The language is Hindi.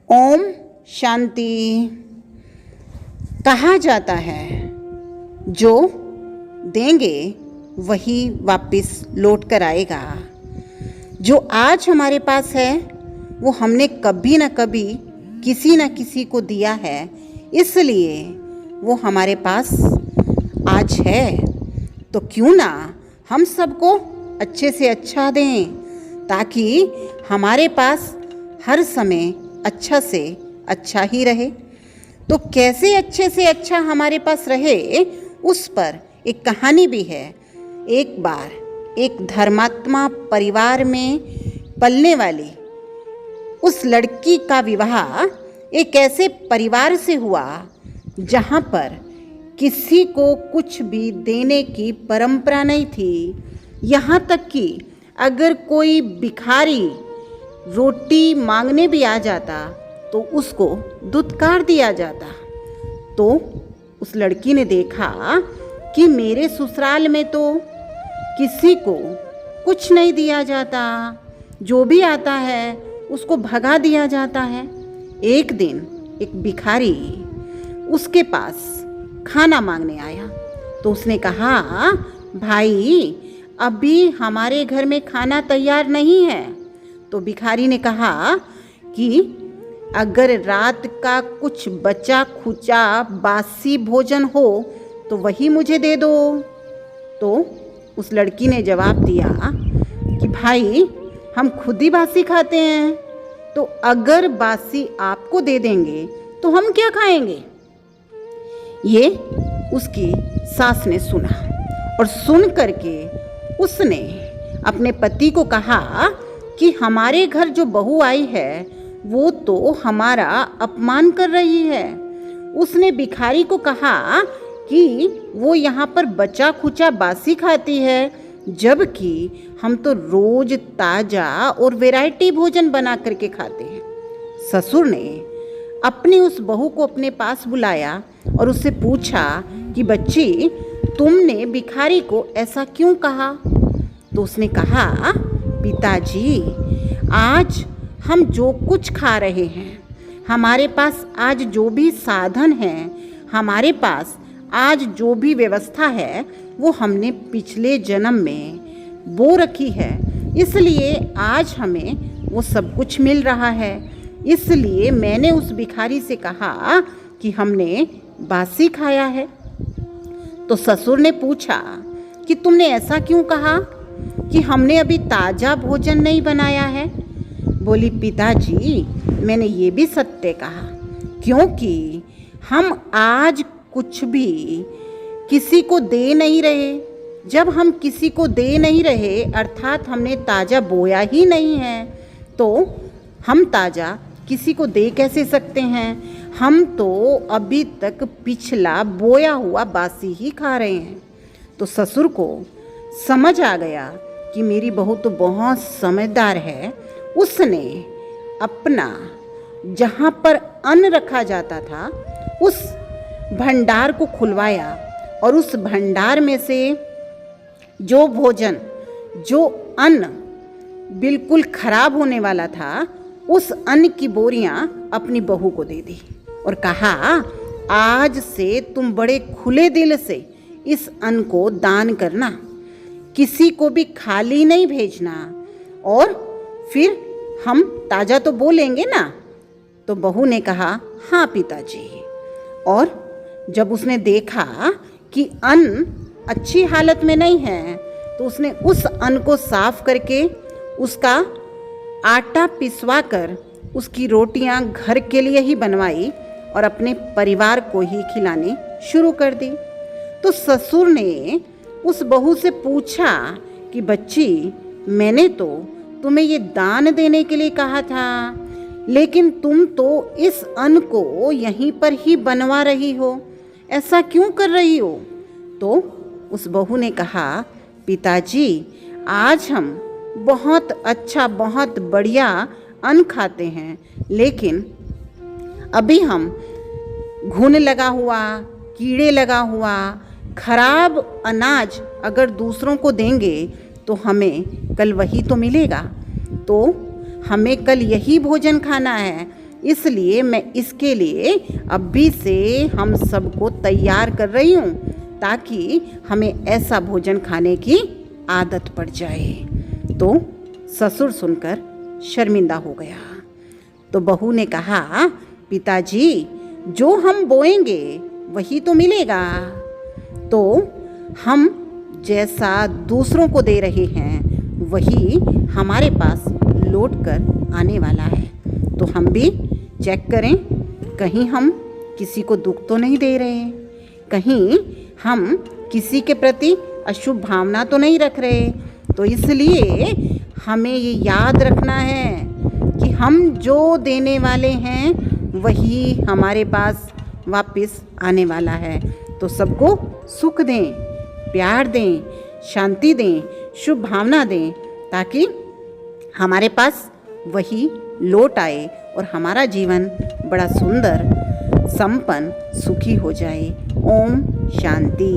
ओम शांति। कहा जाता है जो देंगे वही वापस लौट कर आएगा। जो आज हमारे पास है वो हमने कभी ना कभी किसी न किसी को दिया है, इसलिए वो हमारे पास आज है। तो क्यों ना हम सबको अच्छे से अच्छा दें ताकि हमारे पास हर समय अच्छा से अच्छा ही रहे। तो कैसे अच्छे से अच्छा हमारे पास रहे उस पर एक कहानी भी है। एक बार एक धर्मात्मा परिवार में पलने वाली उस लड़की का विवाह एक ऐसे परिवार से हुआ जहाँ पर किसी को कुछ भी देने की परंपरा नहीं थी। यहाँ तक कि अगर कोई भिखारी रोटी मांगने भी आ जाता तो उसको दुत्कार दिया जाता। तो उस लड़की ने देखा कि मेरे ससुराल में तो किसी को कुछ नहीं दिया जाता, जो भी आता है उसको भगा दिया जाता है। एक दिन एक भिखारी उसके पास खाना मांगने आया तो उसने कहा, भाई अभी हमारे घर में खाना तैयार नहीं है। तो भिखारी ने कहा कि अगर रात का कुछ बचा खुचा बासी भोजन हो तो वही मुझे दे दो। तो उस लड़की ने जवाब दिया कि भाई हम खुद ही बासी खाते हैं, तो अगर बासी आपको दे देंगे तो हम क्या खाएंगे। ये उसकी सास ने सुना और सुन करके उसने अपने पति को कहा कि हमारे घर जो बहू आई है वो तो हमारा अपमान कर रही है। उसने भिखारी को कहा कि वो यहाँ पर बचा खुचा बासी खाती है, जबकि हम तो रोज ताज़ा और वैरायटी भोजन बना करके खाते हैं। ससुर ने अपनी उस बहू को अपने पास बुलाया और उससे पूछा कि बच्ची, तुमने भिखारी को ऐसा क्यों कहा। तो उसने कहा, पिताजी आज हम जो कुछ खा रहे हैं, हमारे पास आज जो भी साधन हैं, हमारे पास आज जो भी व्यवस्था है वो हमने पिछले जन्म में बो रखी है, इसलिए आज हमें वो सब कुछ मिल रहा है। इसलिए मैंने उस भिखारी से कहा कि हमने बासी खाया है। तो ससुर ने पूछा कि तुमने ऐसा क्यों कहा कि हमने अभी ताज़ा भोजन नहीं बनाया है। बोली, पिताजी मैंने ये भी सत्य कहा, क्योंकि हम आज कुछ भी किसी को दे नहीं रहे। जब हम किसी को दे नहीं रहे अर्थात हमने ताज़ा बोया ही नहीं है, तो हम ताज़ा किसी को दे कैसे सकते हैं। हम तो अभी तक पिछला बोया हुआ बासी ही खा रहे हैं। तो ससुर को समझ आ गया कि मेरी बहू तो बहुत समझदार है। उसने अपना जहाँ पर अन्न रखा जाता था उस भंडार को खुलवाया और उस भंडार में से जो भोजन, जो अन्न बिल्कुल खराब होने वाला था, उस अन्न की बोरियां अपनी बहू को दे दी और कहा, आज से तुम बड़े खुले दिल से इस अन्न को दान करना, किसी को भी खाली नहीं भेजना, और फिर हम ताज़ा तो बोलेंगे ना। तो बहू ने कहा, हाँ पिताजी। और जब उसने देखा कि अन्न अच्छी हालत में नहीं है तो उसने उस अन्न को साफ करके उसका आटा पिसवा कर उसकी रोटियां घर के लिए ही बनवाई और अपने परिवार को ही खिलानी शुरू कर दी। तो ससुर ने उस बहू से पूछा कि बच्ची, मैंने तो तुम्हें ये दान देने के लिए कहा था, लेकिन तुम तो इस अन्न को यहीं पर ही बनवा रही हो, ऐसा क्यों कर रही हो। तो उस बहू ने कहा, पिताजी आज हम बहुत अच्छा बहुत बढ़िया अन्न खाते हैं, लेकिन अभी हम घुन लगा हुआ, कीड़े लगा हुआ खराब अनाज अगर दूसरों को देंगे तो हमें कल वही तो मिलेगा। तो हमें कल यही भोजन खाना है इसलिए मैं इसके लिए अभी से हम सबको तैयार कर रही हूँ, ताकि हमें ऐसा भोजन खाने की आदत पड़ जाए। तो ससुर सुनकर शर्मिंदा हो गया। तो बहू ने कहा, पिताजी, जो हम बोएंगे वही तो मिलेगा। तो हम जैसा दूसरों को दे रहे हैं वही हमारे पास लौट कर आने वाला है। तो हम भी चेक करें, कहीं हम किसी को दुख तो नहीं दे रहे, कहीं हम किसी के प्रति अशुभ भावना तो नहीं रख रहे। तो इसलिए हमें ये याद रखना है कि हम जो देने वाले हैं वही हमारे पास वापस आने वाला है। तो सबको सुख दें, प्यार दें, शांति दें, शुभ भावना दें, ताकि हमारे पास वही लौट आए और हमारा जीवन बड़ा सुंदर, संपन्न, सुखी हो जाए। ओम शांति।